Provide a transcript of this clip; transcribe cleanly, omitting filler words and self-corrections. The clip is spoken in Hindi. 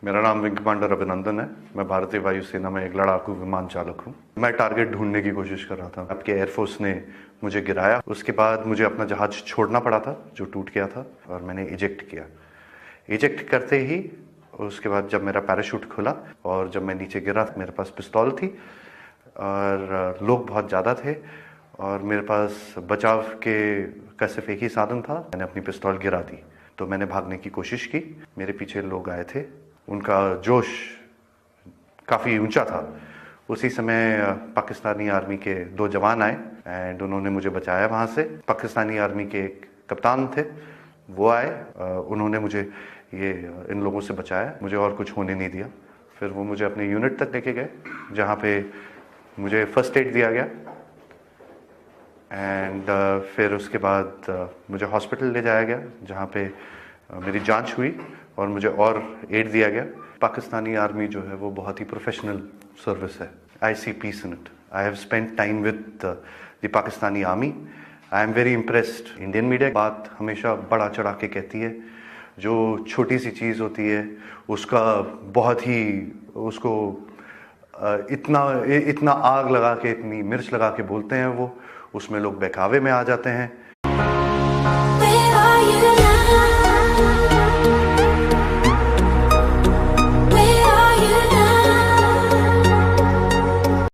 मेरा नाम विंग कमांडर अभिनंदन है। मैं भारतीय वायुसेना में एक लड़ाकू विमान चालक हूँ। मैं टारगेट ढूंढने की कोशिश कर रहा था। आपके एयरफोर्स ने मुझे गिराया। उसके बाद मुझे अपना जहाज छोड़ना पड़ा था जो टूट गया था, और मैंने इजेक्ट किया। इजेक्ट करते ही उसके बाद जब मेरा पैराशूट खुला और जब मैं नीचे गिरा, मेरे पास पिस्तौल थी और लोग बहुत ज़्यादा थे और मेरे पास बचाव का सिर्फ एक ही साधन था। मैंने अपनी पिस्तौल गिरा दी तो मैंने भागने की कोशिश की। मेरे पीछे लोग आए थे, उनका जोश काफ़ी ऊंचा था। उसी समय पाकिस्तानी आर्मी के 2 जवान आए एंड उन्होंने मुझे बचाया वहाँ से। पाकिस्तानी आर्मी के एक कप्तान थे, वो आए, उन्होंने मुझे इन लोगों से बचाया, मुझे और कुछ होने नहीं दिया। फिर वो मुझे अपने यूनिट तक लेके गए जहाँ पे मुझे फर्स्ट एड दिया गया एंड फिर उसके बाद मुझे हॉस्पिटल ले जाया गया जहाँ पे मेरी जांच हुई और मुझे और एड दिया गया। पाकिस्तानी आर्मी जो है वो बहुत ही प्रोफेशनल सर्विस है। I see peace in it. I have spent time with the Pakistani army. I am very impressed. Indian media बात हमेशा बढ़ा चढ़ा के कहती है। जो छोटी सी चीज़ होती है उसका बहुत ही उसको इतना आग लगा के, इतनी मिर्च लगा के बोलते हैं वो, उसमें लोग बहकावे में आ जाते हैं।